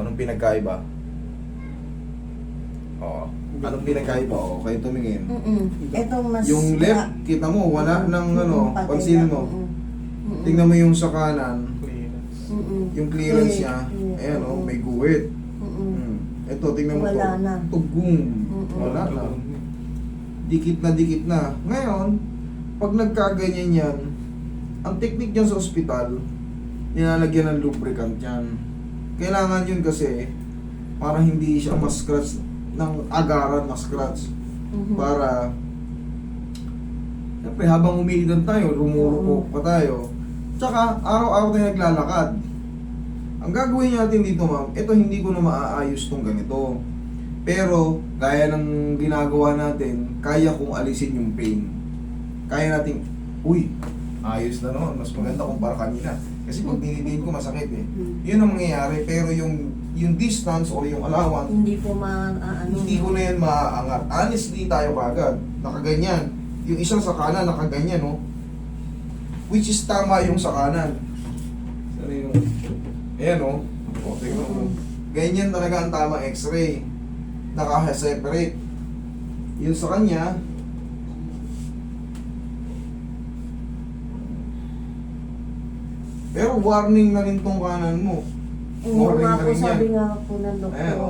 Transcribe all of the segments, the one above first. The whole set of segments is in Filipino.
anong pinagkaiba? Oo. Anong pinagkaiba? Oo, kayo tumingin. Ito mas... Yung left, kita mo, wala ng ano, patay pansin na. mo. Tingnan mo yung sa kanan, Clearance. yung clearance niya, ayan o, may guhit. Ito, tingnan mo to. Wala na. Tugong. Wala na. Dikit na. Ngayon, pag nagkaganyan yan, ang technique dyan sa ospital, nilalagyan ng lubricant yan. Kailangan yun kasi, para hindi siya ma-scratch ng agaran, ma-scratch. Para, siyempre, habang umiidan tayo, rumurupok pa tayo. Tsaka, araw-araw tayo naglalakad. Ang gagawin natin dito, ma'am, ito hindi ko na maaayos tong ganito. Pero, gaya ng ginagawa natin, kaya kong alisin yung pain. Kaya natin, uy, ayos na naman, mas maganda kumpara kanina. Kasi pag dinidiin ko, masakit eh. Yun ang mangyayari, pero yung distance or yung allowance, Hindi po ano. hindi ko na yan maaangat. Honestly, tayo kagad, nakaganyan. Yung isa sa kanan, nakaganyan, no? Which is tama yung sa kanan. Sana yung, ayan, no? O, tingnan mo. Ganyan talaga ang tama x-ray. Naka-separate. Yung sa kanya, pero warning na rin tong kanan mo. Oo nga po, rin yan. sabi nga po ng doktor. Ayan, o.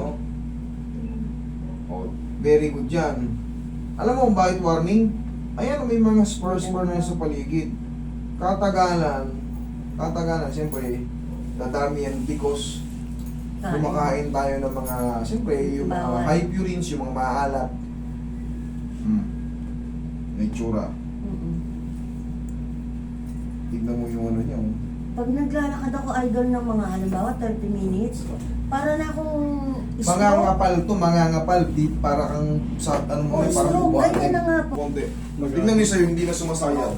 Oh, very good yan. Alam mo kung bakit warning? Ayan, may mga spur na sa paligid. Katagalan, siyempre, dadami yan because kumakain tayo ng mga, siyempre, yung mga Bawal. high purines, yung mga maalat. May tsura. Tignan mo yung ano niya. Oh. Pag naglalakad ako, idol, ng mga halimbawa 30 minutes, para na akong Mangangapal, di para kang sa ano mo, Oh, parang stroke, buwan. ganyan na nga po. Konti. Tignan mo sa'yo, hindi na sumasayad.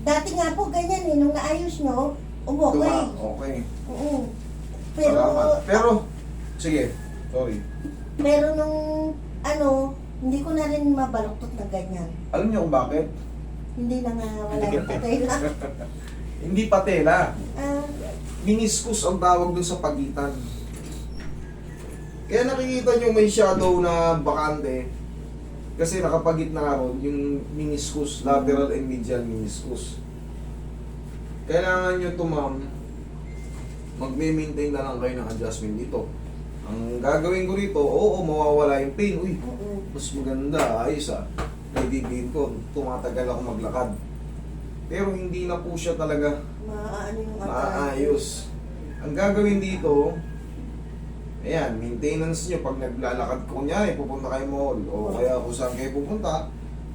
Dati nga po, ganyan eh, nung naayos nyo, okay. Okay. Oo. Pero, Salamat. Pero, sige, sorry. pero nung, hindi ko na rin mabaluktot na ganyan. Alam niyo kung bakit? Hindi na nga, wala na patay na. Hindi patela. Ah, Meniscus ang tawag dun sa pagitan. Kaya nakikita nyo may shadow na bakante. Kasi nakapagit na ron yung meniscus, lateral and medial meniscus. Kailangan nyo to, ma'am, magme-maintain na lang kayo ng adjustment dito. Ang gagawin ko rito, oo, mawawala yung pain. Uy, mas maganda, ayos ah. Naididiin ko, tumatagal ako maglakad. Pero hindi na po siya talaga maaano yung maayos. Ang gagawin dito, ayan, maintenance nyo. Pag naglalakad ko niya, pupunta kayo mall. O kaya kung saan kayo pupunta,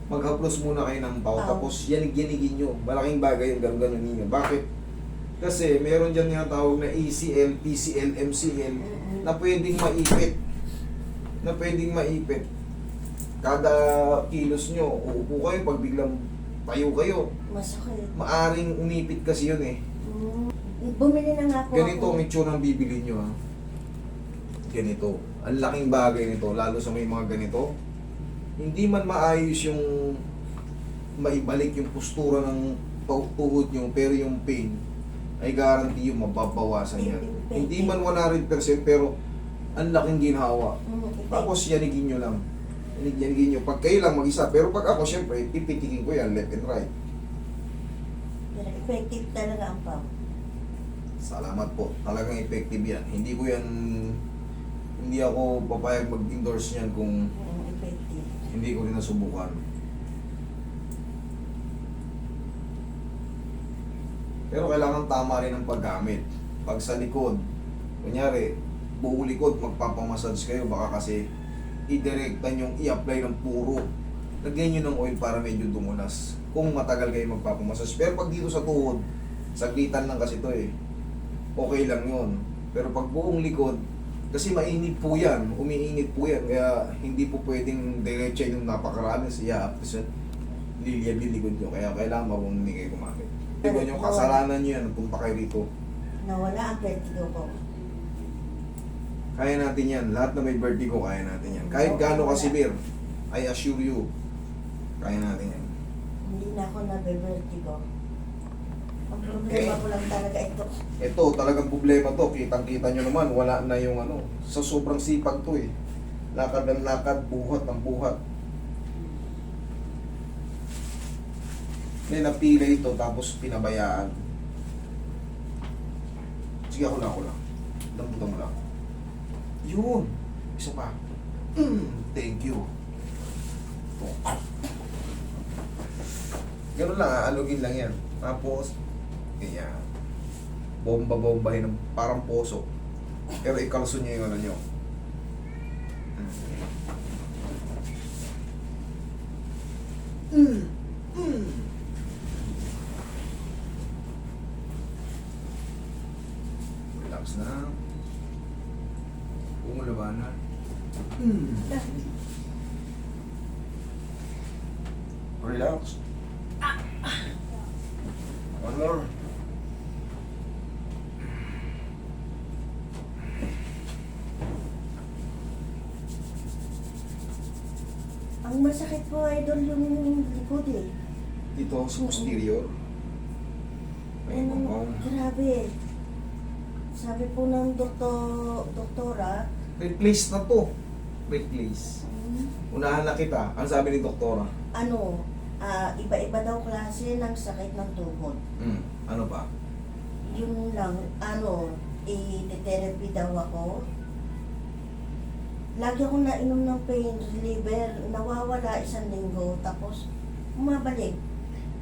mag-haplos muna kayo ng pau. Tapos yanig-yanigin nyo. Malaking bagay yung gano'n ninyo. Bakit? Kasi meron dyan nga tawag na ACL, PCL, MCL na pwedeng maipit. Kada kilos nyo, uupo kayo pag biglang tayo kayo. Masakit. Maaring umipit kasi yun eh. Bumili na nga po Ganito ako. ang itsura ng bibili nyo ha. Ganito. Ang laking bagay nito, lalo sa may mga ganito. Hindi man maayos yung maibalik yung postura ng tuhod nyo, pero yung pain ay guarantee yung mababawasan yan. Hindi man 100% pero ang laking ginhawa. Tapos yanigin nyo lang. Yanigin nyo. Pag kayo lang mag-isa. Pero pag ako, syempre, pipitikin ko yan left and right. Effective talaga ang pump. Salamat po. Talagang effective yan. Hindi ako papayag mag-endorse niyan kung Effective. hindi ko rin nasubukan. Pero kailangan tama rin ang paggamit. Pag sa likod, kunyari, buong likod, magpapamassage kayo, baka kasi i-directan yung i-apply ng puro. Lagyan nyo ng oil para medyo dumulas. Kung matagal kayo magpapamassage. Pero pag dito sa tuhod, saglitan lang kasi to eh. Okay lang yun. Pero pag buong likod, kasi mainit po yan, umiinit po yan, kaya hindi po pwedeng diretso yung napakarami siya after sa liliyan yung likod nyo. Kaya kailangan marunong kayo gumamit. Diba yung kasalanan nyo yan, punta kayo rito. Nawala ang vertigo ko. Kaya natin yan. Lahat na may vertigo, kaya natin yan. Kahit gaano ka-severe, I assure you, kaya natin yan. Hindi na ako nabe-vertigo. Ang problema ko lang talaga ito. Ito, talagang problema to. Kitang-kita nyo naman, wala na yung ano. Sa sobrang sipag to eh. Lakad ng lakad, buhat ng buhat. May napila ito, tapos pinabayaan. Sige, ako lang. Lambutan mo lang. Yun. Isa pa. Thank you. Ganun lang, alugin lang yan. Tapos, ganyan. Bomba-bombahin ng parang poso. Pero ikalso nyo yung ano nyo. Relax na. Umulabanan. Relax. One more. Ang masakit po, idol, yung likod eh. Dito sa posterior. May Ano, bubong. grabe. Sabi po ng doktora, Replace na to. Replace. Unahan na kita. Ano sabi ni doktora? ano, iba-iba daw klase ng sakit ng tuhod. Ano ba? Yun lang, ano, i-therapy daw ako. Lagi akong nainom ng pain reliever, nawawala 1 linggo, tapos bumabalik.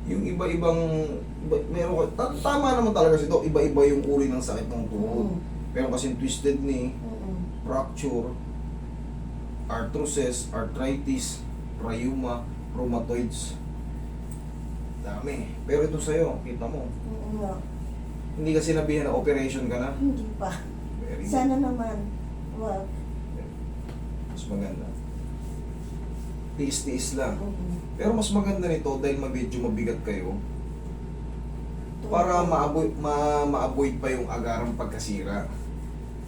Yung meron ka, tama naman talaga si Doc, iba-iba yung uri ng sakit ng tuhod. Meron kasing twisted knee, fracture, arthrosis, arthritis, rheuma, rheumatoids. Dami. Pero ito sa'yo, kita mo. Hindi ka sinabihan na operation ka na. Hindi pa. Very good. Sana naman. Wag. Mas maganda. Tiis-tiis lang. Pero mas maganda nito dahil medyo mabigat kayo para ma-avoid pa yung agarang pagkasira.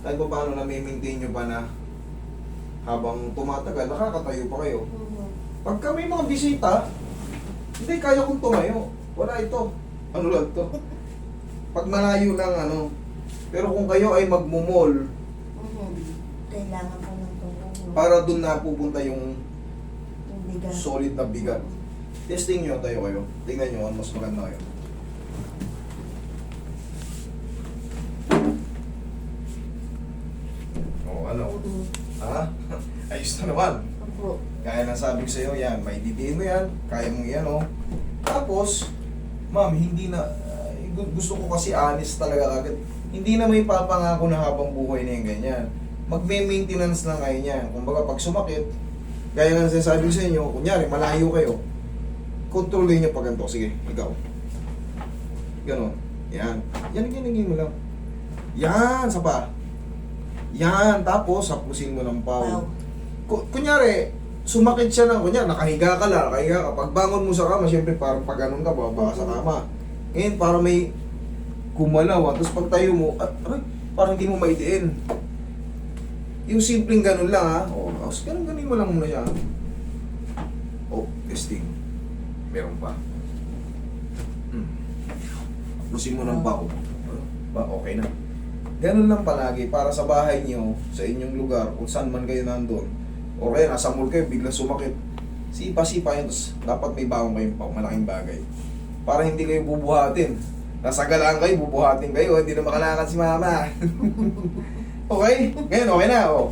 Kahit pa paano na-maintain nyo pa na habang tumatagal, nakakatayo pa kayo. Pagka may mga bisita, hindi kaya kong tumayo. Wala ito. Ano lang to? Pag malayo lang ano. Pero kung kayo ay magmumol, Kailangan ko ng tulong. para dun na pupunta yung Yung bigat. solid na bigat. Testing nyo, tayo kayo. Tingnan nyo, ang mas maganda kayo. O, ano? Ha? Ayos na naman. Opo. Kaya na sabi ko sa'yo, yan, may didiin mo yan, kaya mo yan, oh. Tapos, ma'am, hindi na, gusto ko kasi honest talaga agad. Hindi na may papangako na habang buhay na yung ganyan. Magme-maintenance lang kayo niyan. Kumbaga, pag sumakit, gaya ng sinasabi ko sa inyo, kunyari, malayo kayo, kontrolin niyo pag ganito. Sige, ikaw. Ganon. Yan. Yan mo lang. Yan, sa pa. Yan, tapos, hapusin mo ng pau. Kunyari, sumakit siya ng, kunyari, nakahiga ka lang, Pag bangon mo sa kama, syempre, parang pag ganun ka, bababa ka sa kama. Ngayon, para may kumalaw, tapos pag tayo mo, aray, parang hindi mo maidiin. Yung simpleng ganun lang, ha? O, tapos ganun mo lang muna siya. Oh, testing. Meron pa. Hapusin mo ng pau. Okay na. Ganun lang palagi, para sa bahay niyo, sa inyong lugar, kung saan man kayo nandun, o kaya nasa mall kayo, bigla sumakit, sipa-sipa yun, tapos dapat may bawang kayong pau, malaking bagay. Para hindi kayo bubuhatin. Nasa galaan kayo, bubuhatin kayo, hindi na makalakad si mama. Okay? Ngayon, okay na, oh.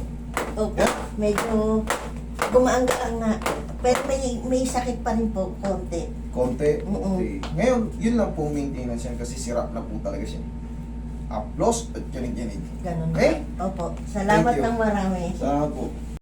Opo. Medyo gumaang-gaang nga. Pero may sakit pa rin po, konti. Konti. Oo. Okay. Ngayon, yun lang po maintenance yan, kasi sirap na po talaga siya. Aplos at kinig-kinig. Ganun. Okay? Opo. Salamat Thank you. ng marami. Salamat po.